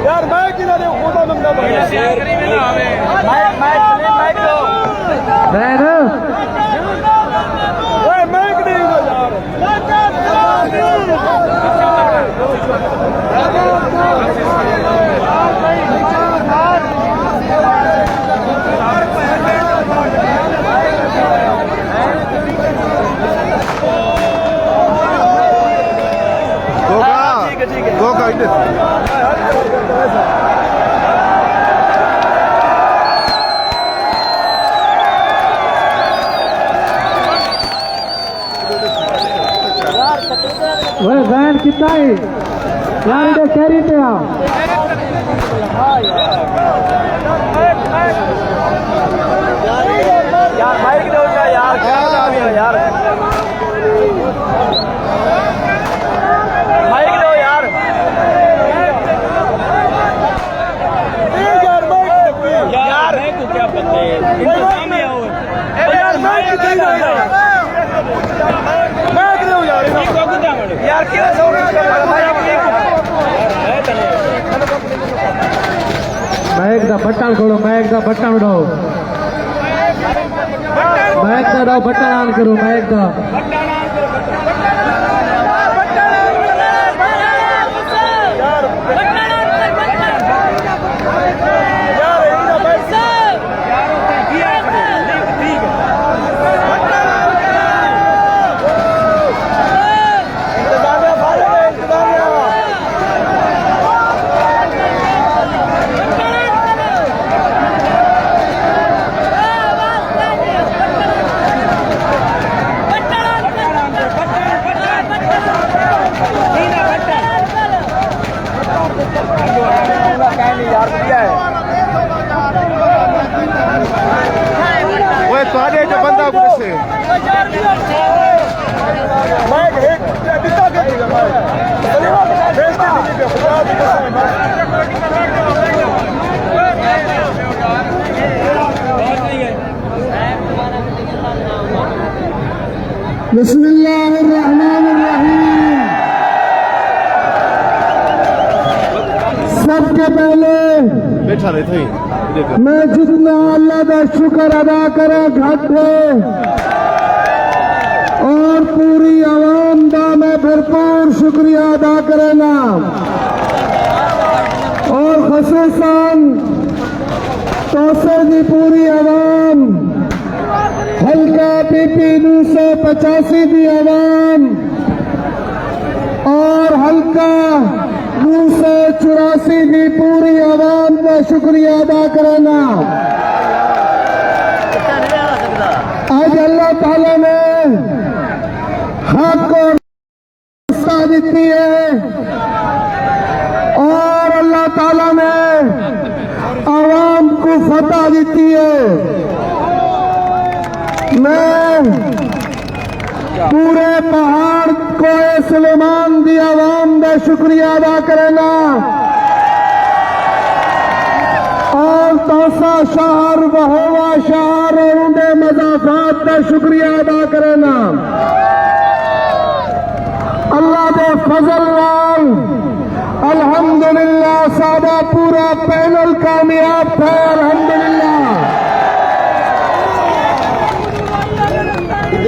यार मैं किधर है खुदा बंदा मैं दो ओए मैं नहीं दो यार दो का इधर वह वैन कितना है यार इधर कैरी पे आओ यार माइक दो यार यार माइक दो यार यार को क्या पता है सामने आओ यार माइक दे दो माइक दो यार यार क्या सो महक दा बटन खोलो महक दा बटन उड़ाओ महक दा उड़ाओ बटन ऑन करो महक दा जो बंदा से बिस्मिल्लाहिर्रहमानिर्रहीम। सबके पहले बैठा रहे थे मैं जितना अल्लाह का शुक्र अदा करे घट है और पूरी आवाम का मैं भरपूर शुक्रिया अदा करेना और खसूसन तोसे की पूरी आवाम हल्का पीपी 285 की आवाम और हल्का 284 की पूरी आवाम का शुक्रिया अदा करना। आज अल्लाह ताला ने हक और रास्ता दी है और अल्लाह ताला ने आवाम को फतह दी है। मैं पूरे पहाड़ को सुलेमान की आवाम का शुक्रिया अदा करना और तोसा शहर बहोवा शहर और उनके मजाफात का शुक्रिया अदा करना। अल्लाह के फजल नाल अल्हम्दुलिल्लाह सादा पूरा पैनल कामयाब था। अल्हम्दुलिल्लाह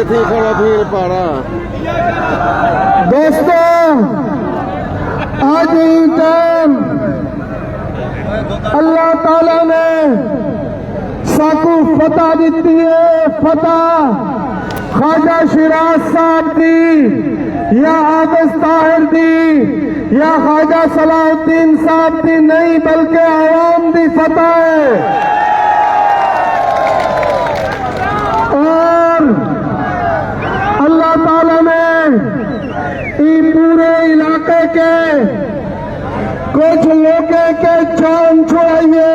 खड़ा भीड़ पाड़ा दोस्तों आज ही टाइम अल्लाह ताला ने साकू फतह दी है। फतह ख्वाजा शिराज साहब दी या हाफिज ताहिर दी या ख्वाजा सलाहुद्दीन साहब दी नहीं बल्कि आवाम दी फतह है। और अल्लाह ताला ने पूरे इलाके के कुछ लोगों के जान छुड़ाइए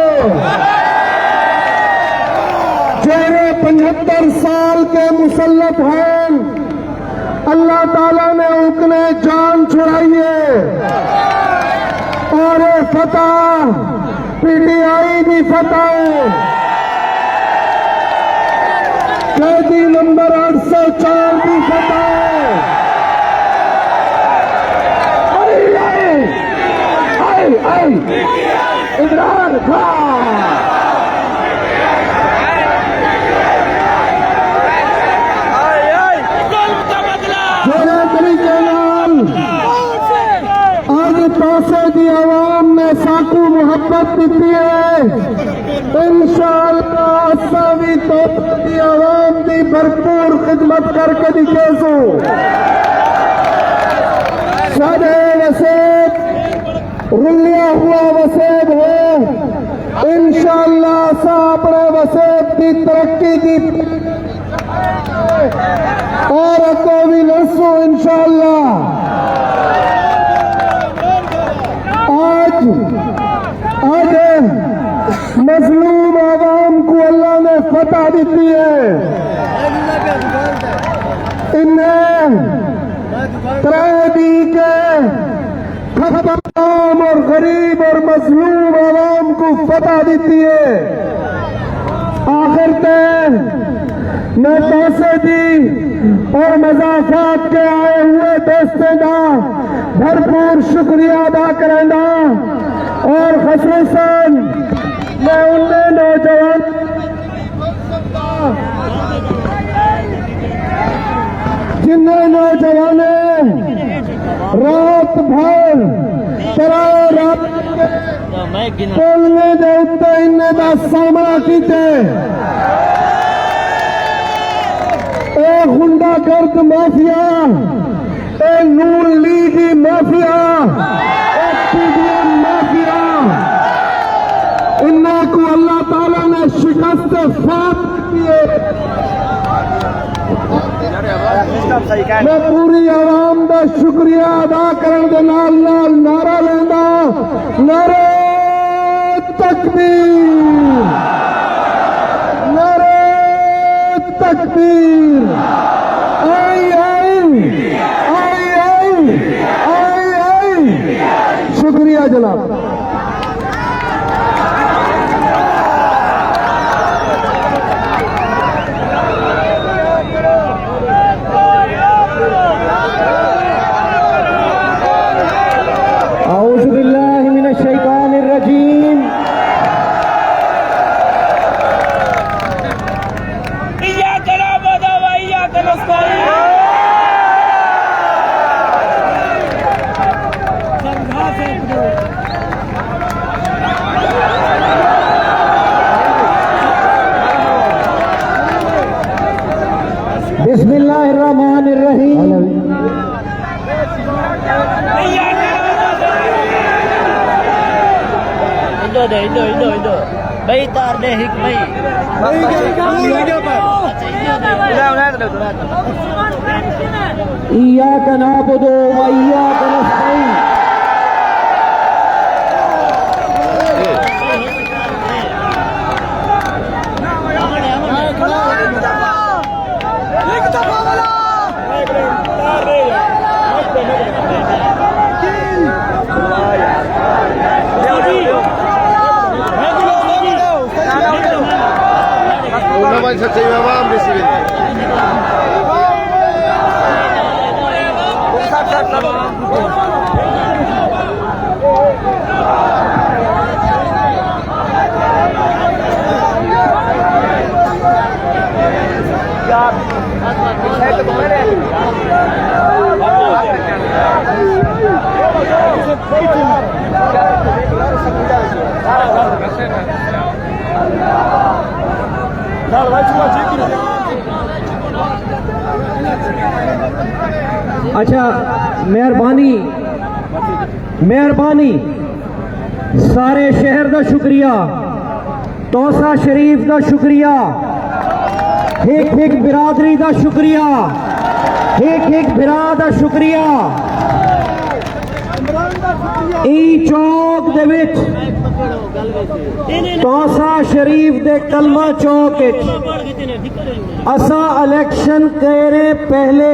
जेरे 75 साल के मुसल्लत हैं। अल्लाह ताला ने उनके जान छुड़ाइए और फतह पीटीआई की फतह कैदी नंबर 804 की फतह इमरान खान। जोड़े तरीके आज पैसे की आवाम ने साकू मुहब्बत दी है। इंशाअल्लाह असावी तोते की आवाम की भरपूर खिदमत करके दिखेसू। साढ़े वसेब रुलिया हुआ वसेब है। इंशाअल्लाह असा अपने वसेब की तरक्की की और अगो भी लड़सू इंशाअल्लाह। आज मजलूम आवाम को अल्लाह ने फतह दी है। इन्हें त्रैदी के खत्म और गरीब और मजलूम आवाम को फतह दी है। आखिर तक मैं पैसे दी और मजाफात के आए हुए दोस्तों का भरपूर शुक्रिया अदा करेंदा और खसूसन मैं उन्हें नौजवान जिन्हें नौजवाने रात भर रात बोलने के उत्ते इन्हें का सामना किया। ए गुंडागर्द माफिया, ए नून लीगी माफिया, ए पीडीएम माफिया, इन्ना को अल्लाह ताला ने शिकस्त फात की है। मैं पूरी आवाम का शुक्रिया अदा करने के नाल नाल नारा लेंदा, नारे तकबीर, नारे तकबीर। आई आई आई आई आई आई। शुक्रिया जनाब। औज़ु बिल्लाहि मिनश शैतानिर रजीम। बिस्मिल्लाहिर्रहमानिर्रहीम। इधर भाई तार दे हिक भाई इय्याका नअबुदु व इय्याका नस्तईन। Una mancha se iba a recibir. अच्छा मेहरबानी मेहरबानी सारे शहर का शुक्रिया, तौसा शरीफ का शुक्रिया, एक एक बिरादरी का शुक्रिया, एक एक बिरा का शुक्रिया। ई चौक दे विच तौसा शरीफ दे कलमा चौक असा इलेक्शन करे पहले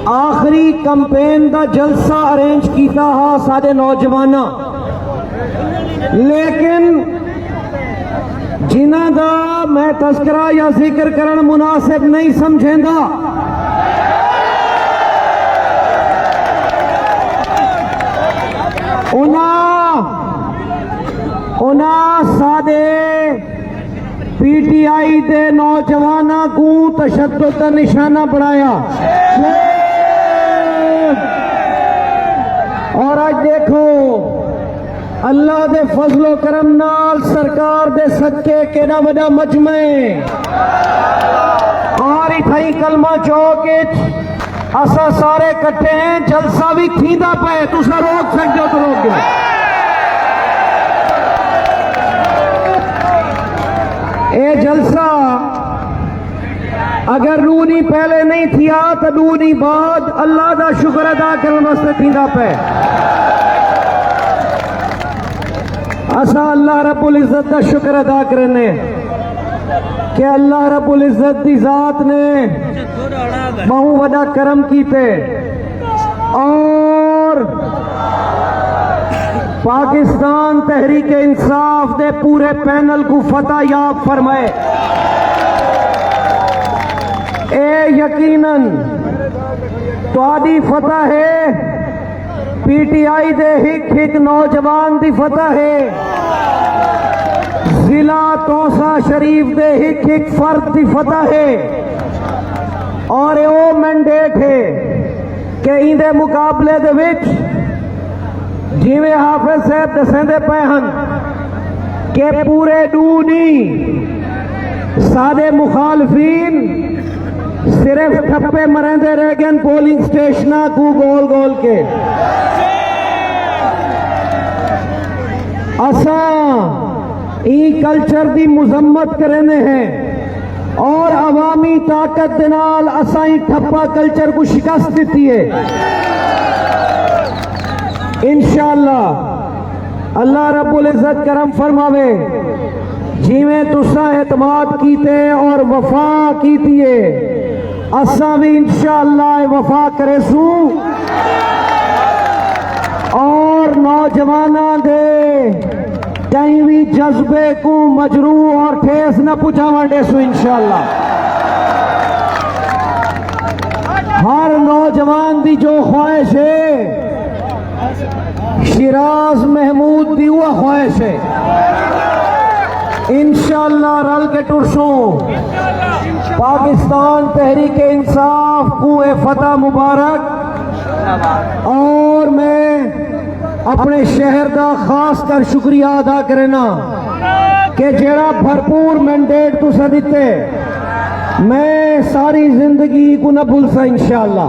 आखिरी कंपेन का जलसा अरेंज किया हा साडे नौजवाना, लेकिन जिन्हां दा मैं तस्करा या जिक्र करन मुनासिब नहीं समझेंदा, उन्हां उन्हें सादे पीटीआई दे नौजवानों को तशद्दुद का निशाना बनाया। और आज देखो अल्लाह दे फजलो करम नाल सरकार दे सदके केड़ा वड्डा मजमे और इथाई कलमा चौक असा सारे कट्ठे हैं। जलसा भी थींदा पे, तुसा रोक सकते हो तो रोक दो। ये जलसा अगर रूनी पहले नहीं थिया तो रूनी बाद अल्लाह का शुक्र अदा करने वास्ते थींदा पे। असा अल्लाह रब्बुल इज्जत का शुक्र अदा करने कि अल्लाह रब्बुल इज्जत की जात ने बहु बड़ा करम कीते और पाकिस्तान तहरीक इंसाफ दे पूरे पैनल को फतह याब फरमाए। ए यकीनन तुहाडी फतह है, पीटीआई दे हिक हिक नौजवान दी फतह है, जिला तौसा शरीफ दे हिक हिक फर्द दी फतह है। और वो मैंडेट है कि इंदे मुकाबले दे विच जिवें हाफिज साहब दसेंदे पे हन कि पूरे दूनी सादे मुखालफीन सिर्फ ठप्पे मरेंदे रह गए पोलिंग स्टेशन को गोल गोल के। असा ई कल्चर की मुजम्मत करने हैं और अवामी ताकत दे नाल असा ही ठप्पा कल्चर को शिकस्त दी है। इंशाअल्लाह अल्लाह रब्बुल इज्जत करम फरमावे जिवें तुसा एतमाद कीते और वफा कीती है असा भी इंशाअल्लाह वफा करे सू और नौजवाना दे कहीं भी जज्बे को मजरू और ठेस न पुछावा डेसू इंशाअल्लाह। हर नौजवान की जो ख्वाहिश है शिराज महमूद दी हुआ ख्वाहिश है। इंशाअल्लाह रल के टुरसों पाकिस्तान तहरीक इंसाफ को ए फतह मुबारक। और मैं अपने शहर का खास कर शुक्रिया अदा करना कि जेड़ा भरपूर मैंडेट तुसा दिते मैं सारी जिंदगी को न भूल सा इंशाअल्लाह।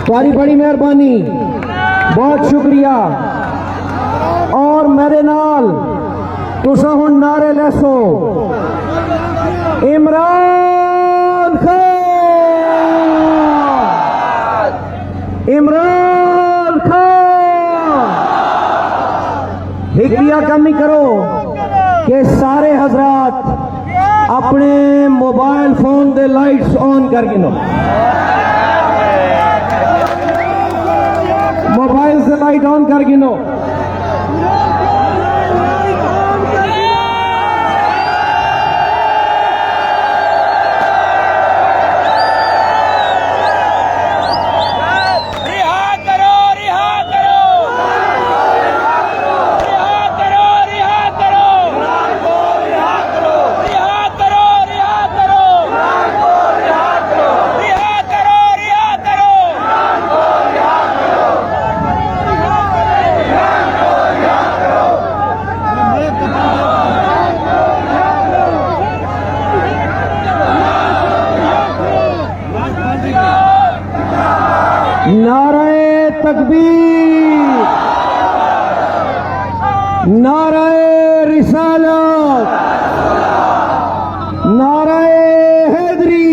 तुम्हारी बड़ी मेहरबानी, बहुत शुक्रिया। और मेरे नाल तुसा हुण नारे लैसो इमरान खान, इमरान खान। हिकिया कम ही करो कि सारे हजरात अपने mobile phone they lights on कर गिनो, मोबाइल से लाइट ऑन कर गिनो। नारे तकबीर, नारे रिसालत, नारे हैदरी।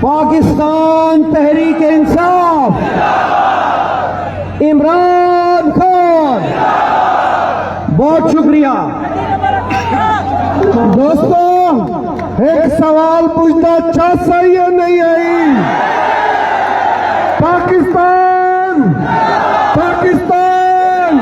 पाकिस्तान तहरीक इंसाफ, इमरान खान। बहुत शुक्रिया दोस्तों। एक सवाल पूछना चाह सही है नहीं आई? पाकिस्तान, पाकिस्तान।